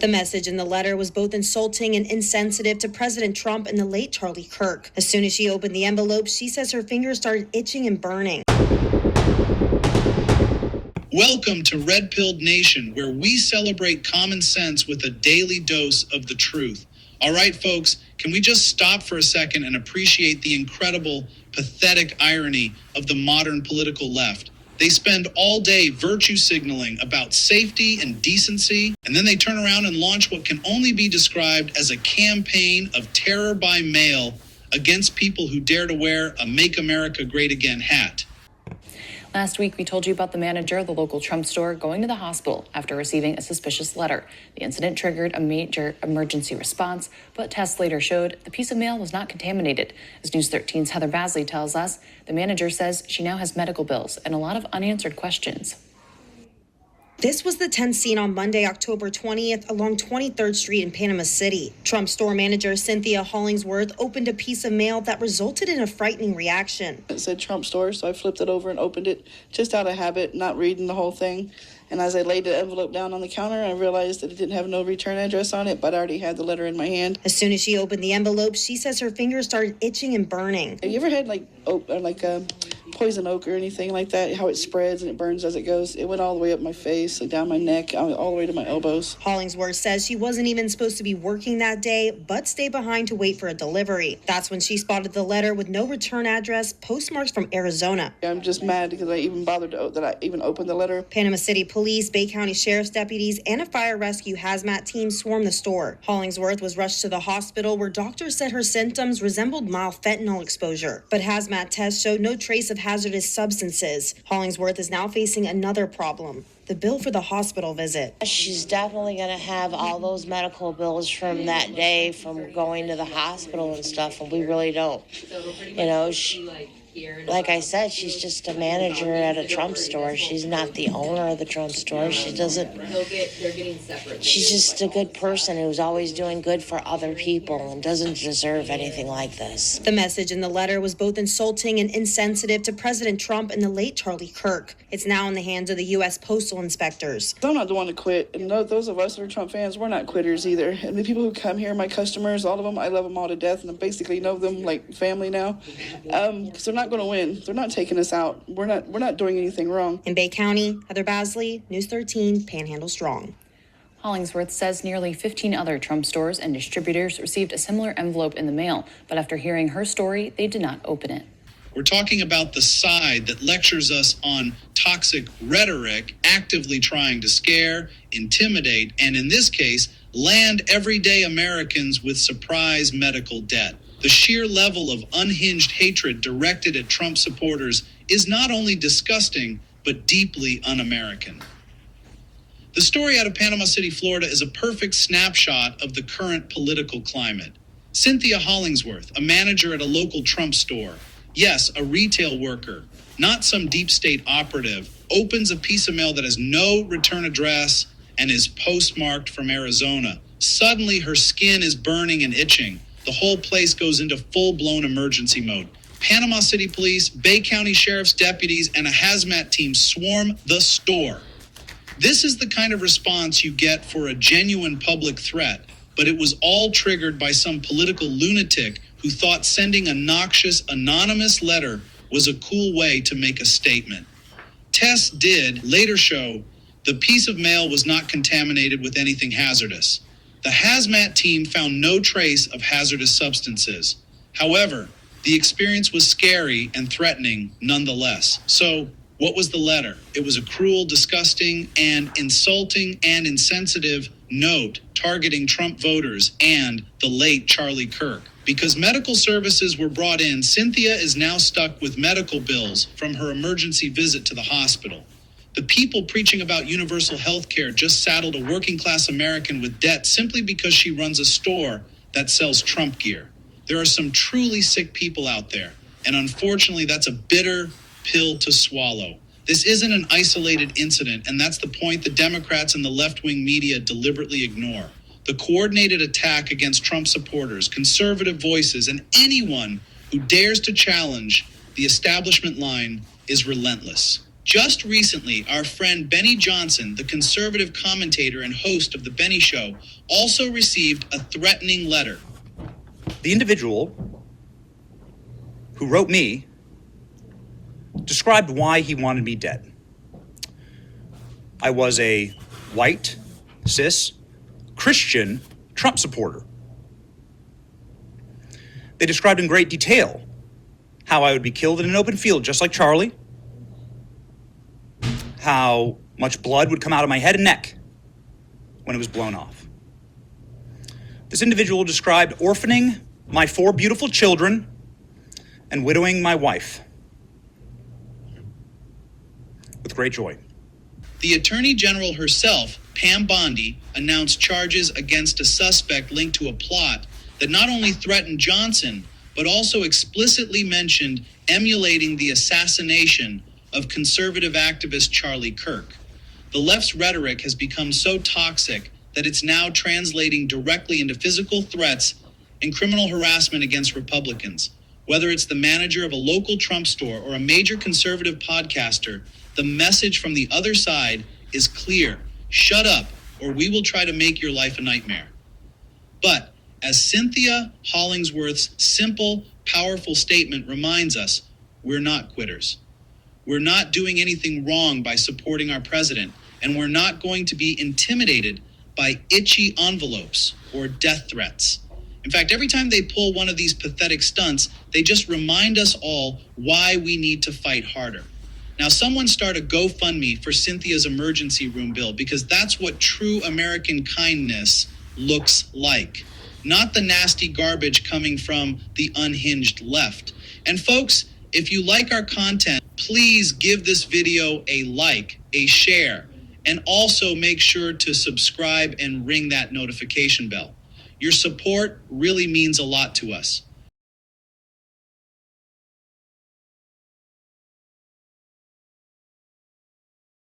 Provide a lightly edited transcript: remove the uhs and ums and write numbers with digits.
The message in the letter was both insulting and insensitive to President Trump and the late Charlie Kirk. As soon as she opened the envelope, she says her fingers started itching and burning. Welcome to Red Pilled Nation, where we celebrate common sense with a daily dose of the truth. All right, folks, can we just stop for a second and appreciate the incredible, pathetic irony of the modern political left? They spend all day virtue signaling about safety and decency, and then they turn around and launch what can only be described as a campaign of terror by mail against people who dare to wear a Make America Great Again hat. Last week, we told you about the manager of the local Trump store going to the hospital after receiving a suspicious letter. The incident triggered a major emergency response, but tests later showed the piece of mail was not contaminated. As News 13's Heather Basley tells us, the manager says she now has medical bills and a lot of unanswered questions. This was the tense scene on Monday, October 20th, along 23rd Street in Panama City. Trump store manager Cynthia Hollingsworth opened a piece of mail that resulted in a frightening reaction. It said Trump store, so I flipped it over and opened it just out of habit, not reading the whole thing. And as I laid the envelope down on the counter, I realized that it didn't have no return address on it, but I already had the letter in my hand. As soon as she opened the envelope, she says her fingers started itching and burning. Have you ever had poison oak or anything like that, how it spreads and it burns as it goes? It went all the way up my face, down my neck, all the way to my elbows. Hollingsworth says she wasn't even supposed to be working that day, but stayed behind to wait for a delivery. That's when she spotted the letter with no return address, postmarked from Arizona. I'm just mad because I even bothered that I even opened the letter. Panama City Police, Bay County Sheriff's deputies, and a fire rescue HAZMAT team swarmed the store. Hollingsworth was rushed to the hospital where doctors said her symptoms resembled mild fentanyl exposure. But HAZMAT tests showed no trace of hazardous substances. Hollingsworth is now facing another problem: the bill for the hospital visit. She's definitely going to have all those medical bills from that day from going to the hospital and stuff, and we really don't. Like I said, she's just a manager at a Trump store. She's not the owner of the Trump store. She doesn't. She's just a good person who's always doing good for other people and doesn't deserve anything like this. The message in the letter was both insulting and insensitive to President Trump and the late Charlie Kirk. It's now in the hands of the US Postal Inspectors. I'm not the one to quit, and those of us that are Trump fans, we're not quitters either. And the people who come here, my customers, all of them, I love them all to death, and I basically know them like family now. Because they're not going to win. They're not taking us out. We're not doing anything wrong. In Bay County, Heather Basley, News 13, Panhandle Strong. Hollingsworth says nearly 15 other Trump stores and distributors received a similar envelope in the mail, but after hearing her story, they did not open it. We're talking about the side that lectures us on toxic rhetoric, actively trying to scare, intimidate, and in this case, land everyday Americans with surprise medical debt. The sheer level of unhinged hatred directed at Trump supporters is not only disgusting, but deeply un-American. The story out of Panama City, Florida is a perfect snapshot of the current political climate. Cynthia Hollingsworth, a manager at a local Trump store, yes, a retail worker, not some deep state operative, opens a piece of mail that has no return address and is postmarked from Arizona. Suddenly her skin is burning and itching. The whole place goes into full-blown emergency mode. Panama City Police, Bay County Sheriff's deputies, and a HAZMAT team swarm the store. This is the kind of response you get for a genuine public threat, but it was all triggered by some political lunatic who thought sending a noxious, anonymous letter was a cool way to make a statement. Tests did later show the piece of mail was not contaminated with anything hazardous. The HAZMAT team found no trace of hazardous substances. However, the experience was scary and threatening nonetheless. So, what was the letter? It was a cruel, disgusting, and insulting and insensitive note targeting Trump voters and the late Charlie Kirk. Because medical services were brought in, Cynthia is now stuck with medical bills from her emergency visit to the hospital. The people preaching about universal health care just saddled a working-class American with debt simply because she runs a store that sells Trump gear. There are some truly sick people out there, and unfortunately, that's a bitter pill to swallow. This isn't an isolated incident, and that's the point the Democrats and the left-wing media deliberately ignore. The coordinated attack against Trump supporters, conservative voices, and anyone who dares to challenge the establishment line is relentless. Just recently, our friend Benny Johnson, the conservative commentator and host of The Benny Show, also received a threatening letter. The individual who wrote me described why he wanted me dead. I was a white, cis, Christian Trump supporter. They described in great detail how I would be killed in an open field just like Charlie, how much blood would come out of my head and neck when it was blown off. This individual described orphaning my 4 beautiful children and widowing my wife with great joy. The Attorney General herself, Pam Bondi, announced charges against a suspect linked to a plot that not only threatened Johnson, but also explicitly mentioned emulating the assassination of conservative activist Charlie Kirk. The left's rhetoric has become so toxic that it's now translating directly into physical threats and criminal harassment against Republicans. Whether it's the manager of a local Trump store or a major conservative podcaster, the message from the other side is clear. Shut up, or we will try to make your life a nightmare. But as Cynthia Hollingsworth's simple, powerful statement reminds us, we're not quitters. We're not doing anything wrong by supporting our president, and we're not going to be intimidated by itchy envelopes or death threats. In fact, every time they pull one of these pathetic stunts, they just remind us all why we need to fight harder. Now, someone start a GoFundMe for Cynthia's emergency room bill, because that's what true American kindness looks like. Not the nasty garbage coming from the unhinged left. And folks, if you like our content, please give this video a like, a share, and also make sure to subscribe and ring that notification bell. Your support really means a lot to us.